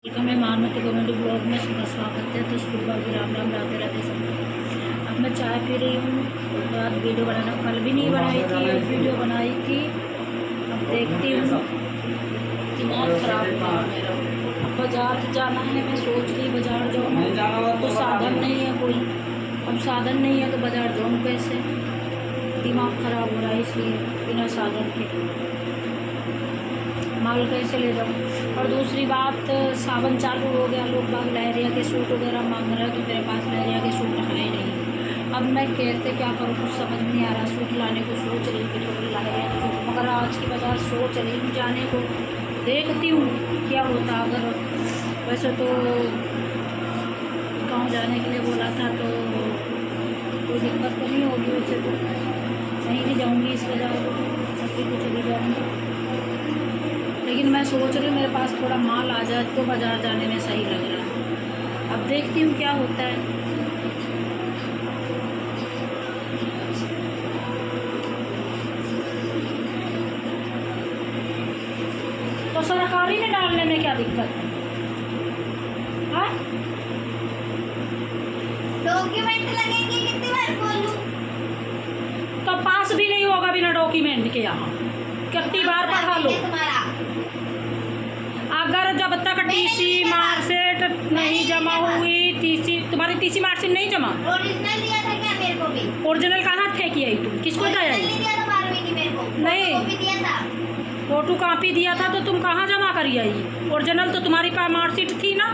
Welcome है Manvati comedy blog में सबका स्वागत है। तो स्कूल बाकी राम राम राधे राधे सबको। अब मैं चाय पी रही हूँ। रात वीडियो बनाना कल भी नहीं बनाई थी, एक वीडियो बनाई थी। अब देखती हूँ, दिमाग खराब हो रहा है मेरा। अब बाज़ार जाना है, मैं सोच रही बाज़ार जाऊँ तो साधन नहीं है कोई। अब साधन नहीं है तो बाज़ार जाऊँ कैसे? दिमाग ख़राब हो रहा है इसलिए बिना साधन के माल कैसे ले जाऊँ। और दूसरी बात, सावन चालू हो गया, लोग बाग लहरिया के सूट वगैरह मांग रहे हैं, तो मेरे पास लहरिया के सूट है नहीं। अब मैं कैसे क्या करूँ, कुछ समझ नहीं आ रहा। सूट लाने को सोच रही थी, थोड़ी लहरिया के सूट, मगर आज की बाज़ार सोच रही हूँ जाने को। देखती हूँ क्या होता। अगर वैसे तो गाँव जाने के लिए बोला था तो कोई दिक्कत तो नहीं होगी। वैसे तो कहीं भी जाऊँगी इस बाज़ार को, सभी को चली जाऊँगी। लेकिन मैं सोच रही हूँ मेरे पास थोड़ा माल आ जाए तो बाज़ार जाने में सही लग रहा है। अब देखती हूँ क्या होता है। तो सरकारी में डालने में क्या दिक्कत है? हाँ, डॉक्यूमेंट लगेंगे, कितनी बार बोलूं? तो पास भी नहीं होगा बिना डॉक्यूमेंट के। यहाँ कितनी बार पढ़ा लो। तुम्हारा अगर जब तक टीसी मार्कशीट नहीं जमा हुई, तुम्हारी टीसी मार्कशीट नहीं जमा। ओरिजिनल दिया था क्या मेरे को भी? ओरिजिनल कहाँ थे किया तुम? किसको दिया? ओरिजिनल दिया था 12वीं की मेरे को। नहीं, कॉपी दिया था। फोटो कॉपी दिया था तो तुम कहाँ जमा करी आई? ओरिजिनल तो तुम्हारी पास मार्कशीट थी ना।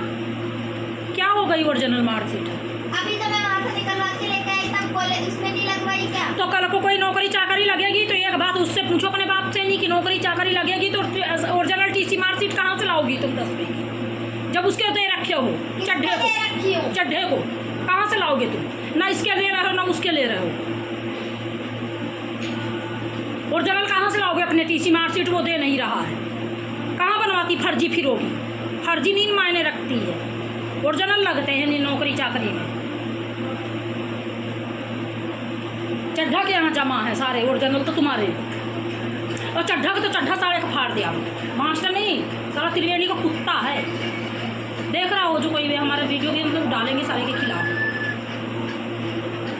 क्या हो गई ओरिजिनल मार्कशीट? अभी तो मैं वहाँ से निकलवा के लेके आई, तब कॉलेज उसमें नहीं लगवाई क्या? तो कल को कोई नौकरी चाकरी लगेगी तो एक बात उससे पूछो अपने बाप से, नहीं कि नौकरी चाकरी लगेगी तो ओरिजिनल टीसी मार्कशीट कहाँ से लाओगी तुम 10वीं की, जब उसके दे रखे हो चड्ढे को। चड्ढे को कहाँ से लाओगे तुम? ना इसके ले रहे हो ना उसके ले रहे हो। ओरिजिनल कहाँ से लाओगे? अपने टीसी मार्कशीट वो दे नहीं रहा है, कहाँ बनवाती फर्जी फिरोगी? फर्जी नहीं मायने रखती है, ओरिजिनल लगते हैं नहीं नौकरी चाकरी में। चड्ढा के यहाँ जमा है सारे, ओरिजिनल तो तुम्हारे। और चड्ढा के तो चड्ढा सारे का फाड़ दिया। मास्टर नहीं, सारा त्रिवेणी का कुत्ता है। देख रहा हो जो कोई भी हमारे वीडियो के मतलब डालेंगे सारे के खिलाफ।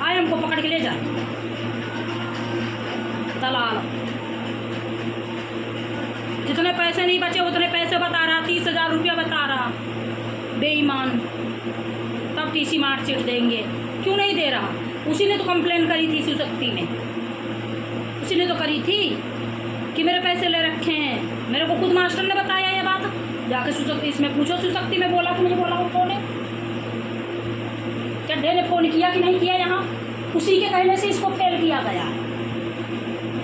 आए हमको पकड़ के ले जाए दलाल। जितने पैसे नहीं बचे उतने पैसे बता रहा, 30,000 रुपया बता रहा, बेईमान। तब टीसी मार्कशीट देंगे, क्यों नहीं दे रहा? उसी ने तो कंप्लेन करी थी सुशक्ति में, उसी ने तो करी थी कि मेरे पैसे ले रखे हैं। मेरे को खुद मास्टर ने बताया ये बात। जाके सुशक्ति इसमें पूछो, सुशक्ति में बोला कि मुझे बोला वो कौन है? चड्ढे ने फ़ोन किया कि नहीं किया? यहाँ उसी के कहने से इसको फेल किया गया है।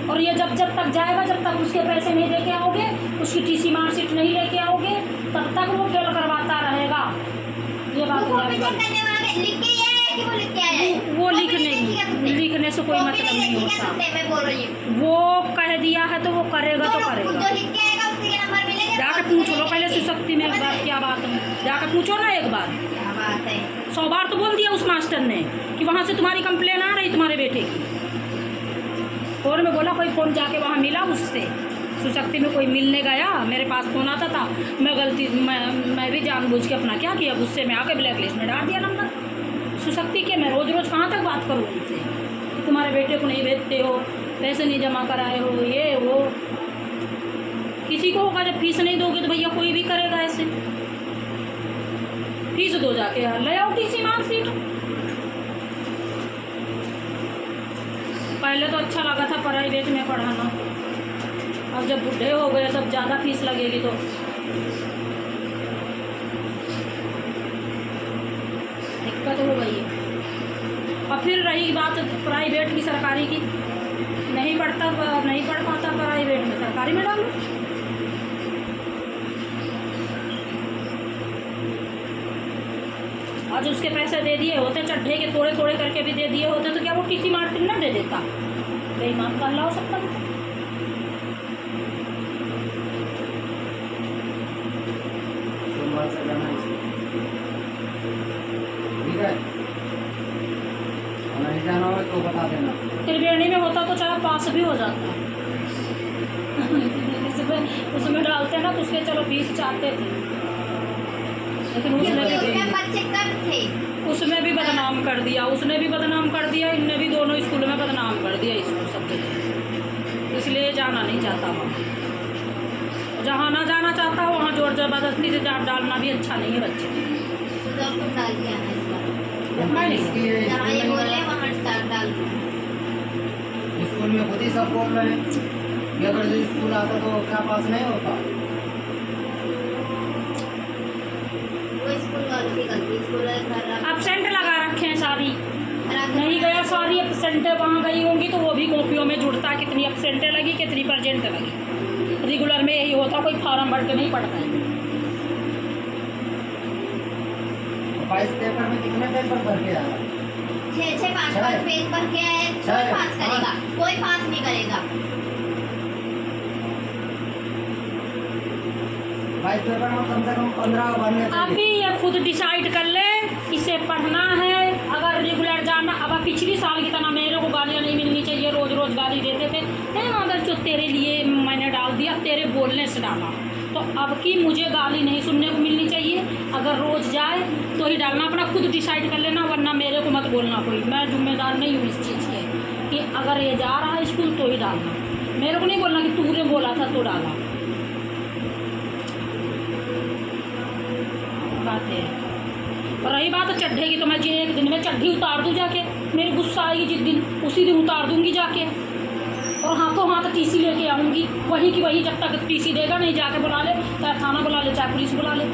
और ये जब तक जाएगा, जब तक उसके पैसे नहीं लेके आओगे, उसकी टीसी मार्कशीट नहीं लेके आओगे, तब तक वो फेल करवाता रहेगा। ये बात वो लिखने से कोई मतलब नहीं होता। मैं बोल रही हूँ वो कह दिया है तो वो करेगा तो करेगा। जो लिख के आएगा उसके नंबर मिलेगा। जाके पूछ लो पहले सुशक्ति में एक बार क्या बात है, जाके पूछो ना एक बार। क्या बात है? 100 बार तो बोल दिया उस मास्टर ने कि वहाँ से तुम्हारी कंप्लेन आ रही तुम्हारे बेटे की। और मैं बोला कोई फ़ोन जाके वहाँ मिला उससे, सुशक्ति में कोई मिलने गया, मेरे पास फ़ोन आता था, मैं भी जानबूझ के अपना क्या किया, गुस्से में आके ब्लैक लिस्ट में डाल दिया नंबर सुशक्ति के। मैं रोज़ रोज़ कहाँ तक बात करूँ उनसे? तुम्हारे बेटे को नहीं भेजते हो, पैसे नहीं जमा कराए हो, ये वो। किसी को होगा जब फीस नहीं दोगे तो भैया कोई भी करेगा ऐसे। फीस दो जाके, यार ले आओ टीसी मार्कशीट। पहले तो अच्छा लगा था प्राइवेट में पढ़ाना, अब जब बूढ़े हो गए तब ज़्यादा फीस लगेगी तो दिक्कत हो गई है। और फिर रही बात प्राइवेट की सरकारी की, नहीं पढ़ पाता प्राइवेट में, सरकारी में डालो। आज उसके पैसे दे दिए होते, चड्ढे के थोड़े थोड़े करके भी दे दिए होते, तो क्या वो टीसी मार्कशीट ना दे देता? बेईमान का अल्लाह हो सकता है। तो बता देना। त्रिवेणी में होता तो चाहे पास भी हो जाता। उसमें डालते ना तो उसके चलो 20 चाहते थे। लेकिन उसने क्योंकि उसमें बच्चे कम थे। उसने भी बदनाम कर दिया, उसने भी बदनाम कर दिया, इनने भी दोनों स्कूल में बदनाम कर दिया इसको सब जगह। इसलिए जाना नहीं चाहता वहाँ। जहाँ ना जाना चाहता हो वहाँ जोर ज़बरदस्ती से डालना भी अच्छा नहीं है बच्चे को। तो तुम डाल दिया ना इस बार। मैं नहीं इसकी ये जहाँ ये स्कूल में बोले वहाँ डाल दो। स्कूल में खुद ही सब बोल रहे हैं कि अगर जो स्कूल आता तो क्या पास नहीं होता। वो स्कूल वालों की गलती, स्कूल वाले घर एब्सेंट लगा रखे हैं सारी, नहीं गया सारी एब्सेंट वहाँ गई होंगी तो वो भी कॉपियों में जुड़ता कितनी एब्सेंटें लगी कितनी परसेंट लगी। रेगुलर में यही होता, कोई फार्म भर के नहीं पड़ता है। 22 पेपर में कितने पेपर भर के आया? 6 5 पेज भर के आए, कोई पास करेगा, कोई पास नहीं करेगा। 22 पेपर में कम से कम 15 भरने अभी चाहिए। ये खुद डिसाइड कर ले इसे पढ़ना है। अगर रेगुलर जाना, अब पिछली साल की तरह मेरे को गालियाँ नहीं मिलनी चाहिए, रोज़ रोज़ गाली देते थे। नहीं मगर जो तेरे लिए मैंने डाल दिया, तेरे बोलने से डाला, तो अब की मुझे गाली नहीं सुनने को मिलनी चाहिए। अगर रोज़ जाए तो ही डालना, अपना खुद डिसाइड कर लेना, वरना मेरे को मत बोलना कोई। मैं जिम्मेदार नहीं हूँ इस चीज़ के कि अगर ये जा रहा है स्कूल तो ही डालना। मेरे को नहीं बोलना कि तूने बोला था तो डाला। बात है। और रही बात चड्ढे की, तो मैं जी एक दिन में चड्ढी उतार दूँ जाके, मेरी गुस्सा आएगी जिस दिन उसी दिन उतार दूँगी जाके, और हाथों हाथ टीसी लेके आऊँगी वही की वही। जब तक टीसी देगा नहीं जाके बुला ले, चाहे थाना बुला ले चाहे पुलिस बुला ले।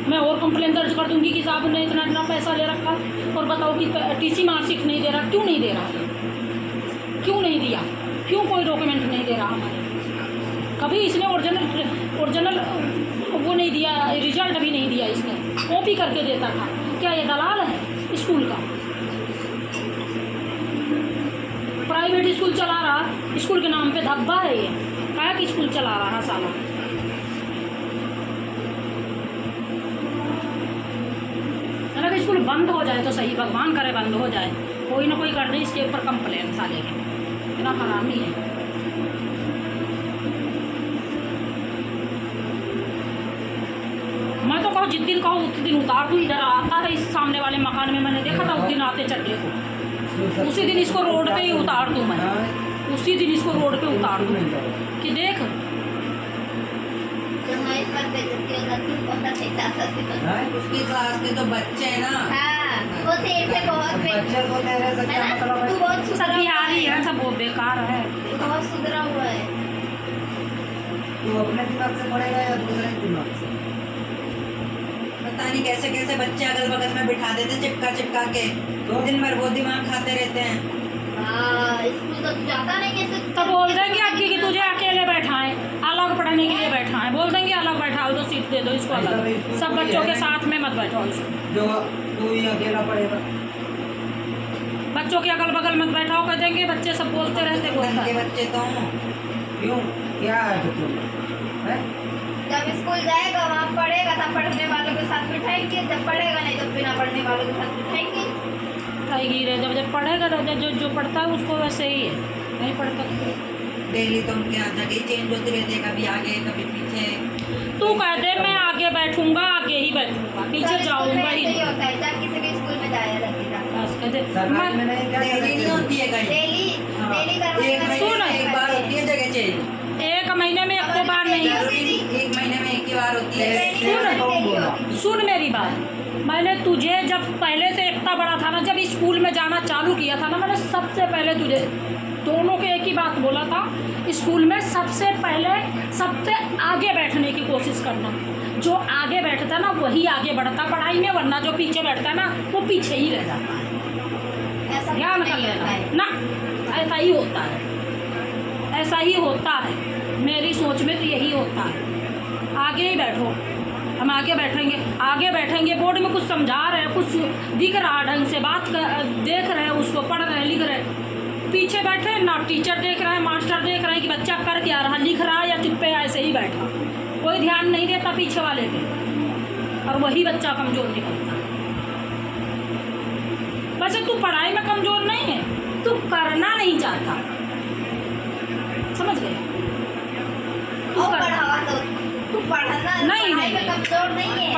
मैं और कंप्लेन दर्ज कर दूँगी कि साहब ने इतना इतना पैसा ले रखा और बताओ कि टीसी मार्कशीट नहीं दे रहा। क्यों नहीं दे रहा है? क्यों नहीं दिया? क्यों कोई डॉक्यूमेंट नहीं दे रहा हमारे? कभी इसने ओरिजिनल वो नहीं दिया, रिजल्ट भी नहीं दिया इसने, कॉपी करके देता था। क्या ये दलाल है स्कूल का? प्राइवेट स्कूल चला रहा, स्कूल के नाम पे धब्बा है ये, क्या कि स्कूल चला रहा है साला। अगर स्कूल बंद हो जाए तो सही, भगवान करे बंद हो जाए, कोई ना कोई कर दे इसके ऊपर कंप्लेन साले के, इतना हरामी है। मैं तो कहूँ जिस दिन कहो उस दिन उतार दूँ। इधर आता है इस सामने वाले मकान में, मैंने देखा था उस दिन आते चड्ढे को, उसी दिन इसको रोड पे ही उतार दूँ मैं, उसी दिन इसको रोड पे उतार दूँ कि देख। जहाँ इस पर बेइज्जती हो जाती है, पता नहीं चाहता था। उसकी क्लास के तो बच्चे हैं ना। हाँ, वो तेरे से बहुत बच्चे को तेरे से क्या मतलब तू है? बहुत सब सुधरा हुआ बिहारी है, सब वो बेकार है। बहुत सुधरा हुआ है। तू अपने दिमाग से पढ़ेगा या दूसरे के दिमाग से? पता नहीं कैसे कैसे बच्चे अगल बगल में बिठा देते चिपका चिपका के, दो दिन भर वो दिमाग खाते रहते हैं। हाँ, स्कूल तो जाता नहीं है तो बोल देंगे आगे कि तुझे अकेले बैठाएं, अलग पढ़ने के लिए बैठाएं, बोल देंगे अलग बैठाओ तो सीट दे दो इसको अलग, सब बच्चों के साथ में मत बैठाओ इसको। जो तू ही अकेला पढ़ेगा। बच्चों के अगल बगल मत बैठाओ, कह देंगे बच्चे सब बोलते रहते बोलता के है। बच्चे तो हों। क्यों? क्या है बच्चों में? हैं? जब स्कूल जाएगा वहाँ पढ़ेगा तब पढ़ने वालों के साथ बिठाएंगे, जब पढ़ेगा नहीं तो बिना पढ़ने वालों के साथ बिठाएंगे। रहेगी रे, जब पढ़ेगा तो जो पढ़ता है उसको वैसे ही है, नहीं पढ़ता तो डेली तो उनके यहाँ जगह चेंज होती रहती है, कभी आगे कभी पीछे। तू कह दे मैं आगे बैठूंगा, आगे ही बैठूंगा, पीछे जाऊंगा ही ऐसे ही नहीं। होता है, जब किसी भी स्कूल में जाया लगेगा। बस कह दे सरकारी में मैं नहीं क्या डेली नहीं होती है कहीं, डेली हाँ। डेली करवाने एक का महीने सुन, में एक बार होती है जगह चेंज। एक महीने में एक बार नहीं। जरूरी नहीं, एक महीने में एक ही बार होती है। सुन मेरी बात, मैंने तुझे जब पहले से इतना बड़ा था ना, जब स्कूल में जाना चालू किया था ना, मैंने सबसे पहले तुझे दोनों के एक ही बात बोला था, स्कूल में सबसे पहले सबसे आगे बैठने की कोशिश करना। जो आगे बैठता ना वही आगे बढ़ता पढ़ाई में, वरना जो पीछे बैठता ना वो पीछे ही रह जाता है। ऐसा ध्यान नहीं कर होता लेना है। ना, ऐसा ही होता है, ऐसा ही होता है। मेरी सोच में तो यही होता है। आगे ही बैठो, हम आगे बैठेंगे, आगे बैठेंगे, बोर्ड में कुछ समझा रहे हैं, कुछ दिख रहा ढंग से, बात कर, देख रहे हैं उसको, पढ़ रहे हैं, लिख रहे हैं। पीछे बैठे ना टीचर देख रहा है, मास्टर देख रहे हैं कि बच्चा कर क्या रहा, लिख रहा है या चुप पे ऐसे ही बैठा, कोई ध्यान नहीं देता पीछे वाले पे, और वही बच्चा कमज़ोर निकलता है। वैसे तू पढ़ाई में कमज़ोर नहीं है, तू करना नहीं चाहता, समझ गए? तू और करना पढ़ावा तो तू पढ़ना नहीं, पढ़ाई में नहीं। कमजोर नहीं है।